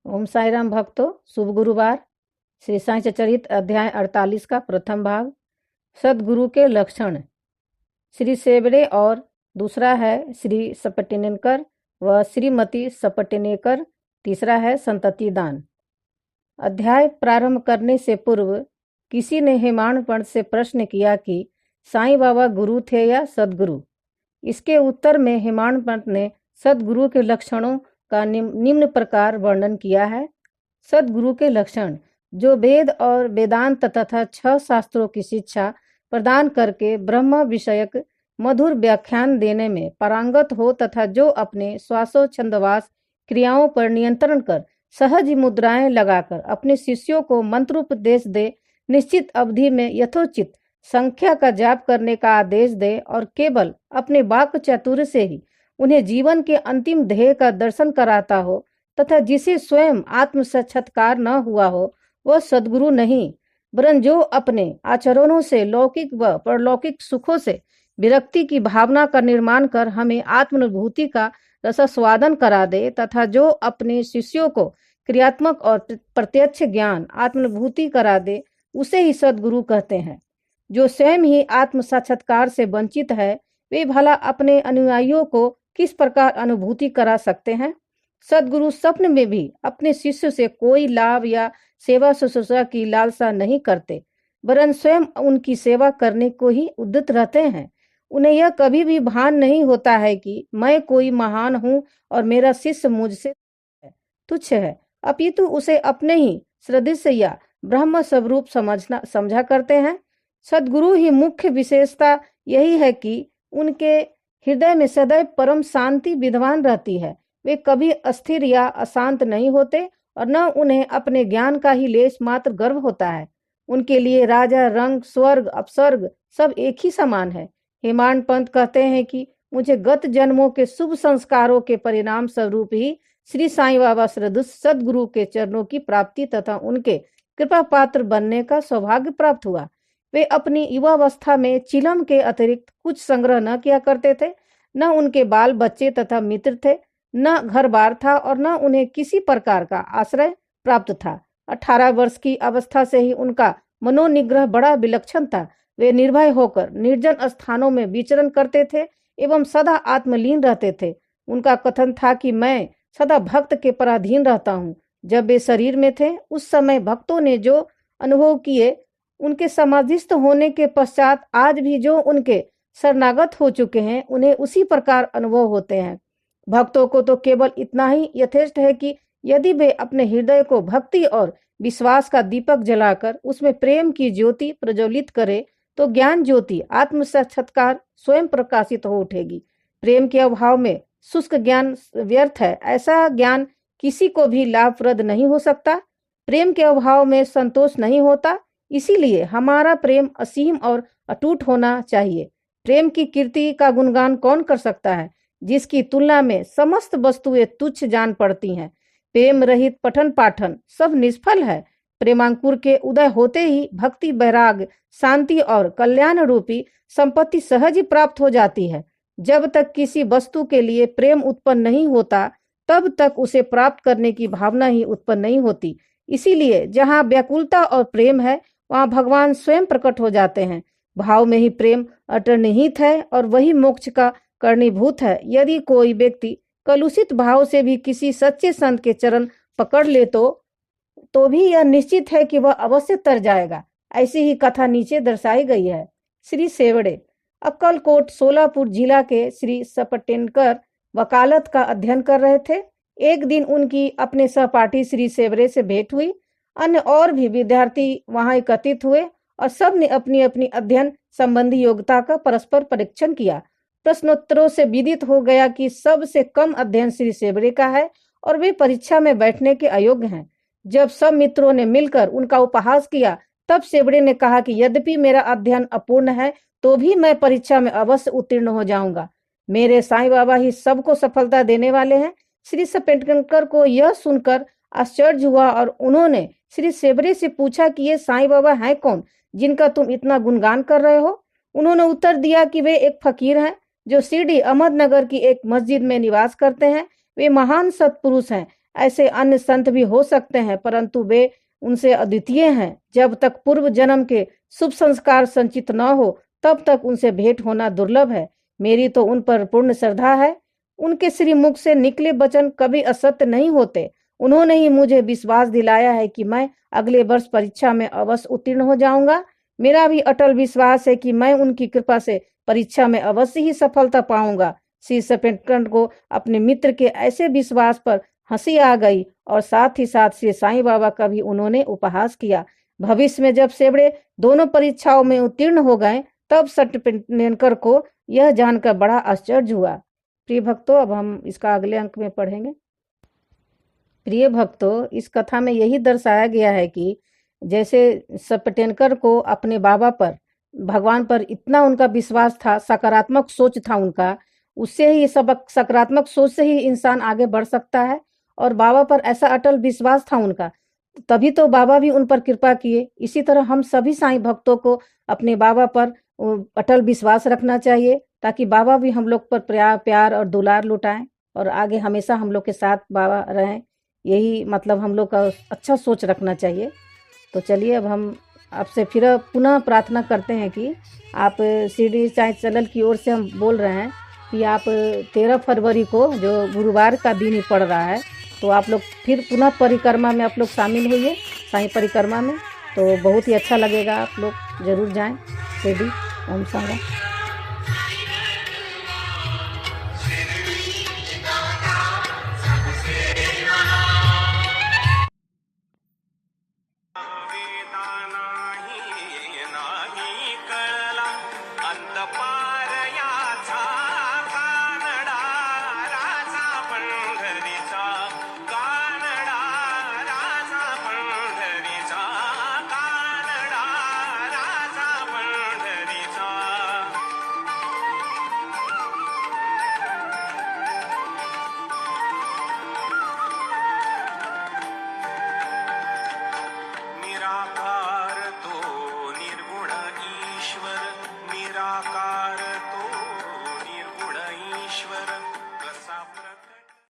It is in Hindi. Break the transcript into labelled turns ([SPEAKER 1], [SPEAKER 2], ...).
[SPEAKER 1] ओम साई राम भक्तों, शुभ गुरुवार। श्री साई चरित अध्याय 48 का प्रथम भाग, सदगुरु के लक्षण। श्री सेवड़े और दूसरा है श्री सपटेनेकर व श्रीमती सपटेनेकर, तीसरा है संतति दान। अध्याय प्रारंभ करने से पूर्व किसी ने हेमाड़ पंत से प्रश्न किया कि साईं बाबा गुरु थे या सदगुरु। इसके उत्तर में हेमाड़ पंत ने सदगुरु के लक्षणों का निम्न प्रकार वर्णन किया है। सदगुरु के लक्षण: जो वेद और वेदांत तथा 6 शास्त्रों की शिक्षा प्रदान करके ब्रह्म विषयक मधुर व्याख्यान देने में पारंगत हो तथा जो अपने श्वासोच्छंदवास क्रियाओं पर नियंत्रण कर सहज मुद्राएं लगाकर अपने शिष्यों को मंत्रोपदेश दे, निश्चित अवधि में यथोचित संख्या का जाप करने का आदेश दे और केवल अपने वाक् चातुर्य से ही उन्हें जीवन के अंतिम ध्येय का दर्शन कराता हो तथा जिसे स्वयं आत्म साक्षात्कार न हुआ हो, वह सदगुरु नहीं, वरन जो अपने आचरणों से लौकिक व परलौकिक सुखों से विरक्ति की भावना का निर्माण कर हमें आत्मानुभूति का रसास्वादन करा दे तथा जो अपने शिष्यों को क्रियात्मक और प्रत्यक्ष ज्ञान आत्मानुभूति करा दे, उसे ही सदगुरु कहते हैं। जो स्वयं ही आत्म साक्षात्कार से वंचित है, वे भला अपने अनुयायियों को किस प्रकार अनुभूति करा सकते हैं। सदगुरु स्वप्न में भी अपने शिष्य से कोई लाभ या सेवा शुश्रूषा की लालसा नहीं करते, वरन स्वयं उनकी सेवा करने को ही उद्यत रहते हैं। उन्हें यह कभी भी भान नहीं होता है कि मैं कोई महान हूँ और मेरा शिष्य मुझसे तुच्छ है, अपितु उसे अपने ही सदृश या ब्रह्म स्वरूप समझा करते हैं। सदगुरु ही मुख्य विशेषता यही है कि उनके हृदय में सदैव परम शांति विद्यमान रहती है। वे कभी अस्थिर या अशांत नहीं होते और न उन्हें अपने ज्ञान का ही लेश मात्र गर्व होता है। उनके लिए राजा, रंग, स्वर्ग, अपस्वर्ग सब एक ही समान है। हेमाड़ पंत कहते हैं कि मुझे गत जन्मों के शुभ संस्कारों के परिणाम स्वरूप ही श्री साईं बाबा सदृश सदगुरु के चरणों की प्राप्ति तथा उनके कृपा पात्र बनने का सौभाग्य प्राप्त हुआ। वे अपनी युवावस्था में चिलम के अतिरिक्त कुछ संग्रह न किया करते थे। न उनके बाल बच्चे तथा मित्र थे, न घर बार था और न उन्हें किसी प्रकार का आश्रय प्राप्त था। 18 वर्ष की अवस्था से ही उनका मनोनिग्रह बड़ा विलक्षण था। वे निर्भय होकर निर्जन स्थानों में विचरण करते थे एवं सदा आत्मलीन रहते थे। उनका कथन था कि मैं सदा भक्त के पराधीन रहता हूँ। जब वे शरीर में थे उस समय भक्तों ने जो अनुभव किए, उनके समाधिस्थ होने के पश्चात आज भी जो उनके शरणागत हो चुके हैं, उन्हें उसी प्रकार अनुभव होते हैं। भक्तों को तो केवल इतना ही यथेष्ट है कि यदि वे अपने हृदय को भक्ति और विश्वास का दीपक जलाकर उसमें प्रेम की ज्योति प्रज्वलित करे, तो ज्ञान ज्योति आत्म साक्षात्कार स्वयं प्रकाशित हो उठेगी। प्रेम के अभाव में शुष्क ज्ञान व्यर्थ है। ऐसा ज्ञान किसी को भी लाभप्रद नहीं हो सकता। प्रेम के अभाव में संतोष नहीं होता। इसीलिए हमारा प्रेम असीम और अटूट होना चाहिए। प्रेम की कीर्ति का गुणगान कौन कर सकता है, जिसकी तुलना में समस्त वस्तुएं तुच्छ जान पड़ती हैं। प्रेम रहित पठन पाठन सब निष्फल है। प्रेमांकुर के उदय होते ही भक्ति, वैराग, शांति और कल्याण रूपी संपत्ति सहज ही प्राप्त हो जाती है। जब तक किसी वस्तु के लिए प्रेम उत्पन्न नहीं होता, तब तक उसे प्राप्त करने की भावना ही उत्पन्न नहीं होती। इसीलिए जहाँ व्याकुलता और प्रेम है, वहाँ भगवान स्वयं प्रकट हो जाते हैं। भाव में ही प्रेम अंतर्निहित है और वही मोक्ष का कारणीभूत है। यदि कोई व्यक्ति कलुषित भाव से भी किसी सच्चे संत के चरण पकड़ ले तो भी यह निश्चित है कि वह अवश्य तर जाएगा। ऐसी ही कथा नीचे दर्शाई गई है। श्री सेवड़े अक्कलकोट सोलापुर जिला के श्री सपटेनकर वकालत का अध्ययन कर रहे थे। एक दिन उनकी अपने सहपाठी श्री सेवड़े से भेंट हुई। अन्य और भी विद्यार्थी वहां एकत्रित हुए और सब ने अपनी अपनी अध्ययन संबंधी योग्यता का परस्पर परीक्षण किया। प्रश्नोत्तरों से विदित हो गया कि सबसे कम अध्ययन श्री सेवड़े का है और वे परीक्षा में बैठने के अयोग्य हैं। जब सब मित्रों ने मिलकर उनका उपहास किया, तब सेवड़े ने कहा कि यद्यपि मेरा अध्ययन अपूर्ण है, तो भी मैं परीक्षा में अवश्य उत्तीर्ण हो जाऊंगा। मेरे साईं बाबा ही सबको सफलता देने वाले हैं। श्री सपेटकर को यह सुनकर आश्चर्य हुआ और उन्होंने श्री सेवड़े से पूछा कि ये साईं बाबा हैं कौन, जिनका तुम इतना गुणगान कर रहे हो। उन्होंने उत्तर दिया कि वे एक फकीर हैं जो शिरडी अहमदनगर की एक मस्जिद में निवास करते हैं। वे महान सत्पुरुष हैं। ऐसे अन्य संत भी हो सकते हैं, परंतु वे उनसे अद्वितीय हैं। जब तक पूर्व जन्म के शुभ संस्कार संचित न हो, तब तक उनसे भेंट होना दुर्लभ है। मेरी तो उन पर पूर्ण श्रद्धा है। उनके श्री मुख से निकले वचन कभी असत्य नहीं होते। उन्होंने ही मुझे विश्वास दिलाया है कि मैं अगले वर्ष परीक्षा में अवश्य उत्तीर्ण हो जाऊंगा। मेरा भी अटल विश्वास है कि मैं उनकी कृपा से परीक्षा में अवश्य ही सफलता पाऊंगा। श्री सपेटकर को अपने मित्र के ऐसे विश्वास पर हंसी आ गई और साथ ही साथ श्री साईं बाबा का भी उन्होंने उपहास किया। भविष्य में जब सेबड़े दोनों परीक्षाओं में उत्तीर्ण हो गए, तब सपेटकर को यह जानकर बड़ा आश्चर्य हुआ। प्रिय भक्तों, अब हम इसका अगले अंक में पढ़ेंगे। प्रिय भक्तों, इस कथा में यही दर्शाया गया है कि जैसे सपेटकर को अपने बाबा पर, भगवान पर इतना उनका विश्वास था, सकारात्मक सोच था उनका, उससे ही सकारात्मक सोच से ही इंसान आगे बढ़ सकता है। और बाबा पर ऐसा अटल विश्वास था उनका, तभी तो बाबा भी उन पर कृपा किए। इसी तरह हम सभी साईं भक्तों को अपने बाबा पर अटल विश्वास रखना चाहिए, ताकि बाबा भी हम लोग पर प्यार और दुलार लुटाएं और आगे हमेशा हम लोग के साथ बाबा रहें। यही मतलब हम लोग का अच्छा सोच रखना चाहिए। तो चलिए, अब हम आपसे फिर पुनः प्रार्थना करते हैं कि आप शिरडी साईं चैनल की ओर से हम बोल रहे हैं कि आप 13 फरवरी को, जो गुरुवार का दिन ही पड़ रहा है, तो आप लोग फिर पुनः परिक्रमा में आप लोग शामिल होइए, साईं परिक्रमा में। तो बहुत ही अच्छा लगेगा, आप लोग जरूर जाएं शिरडी। ओम सांगा।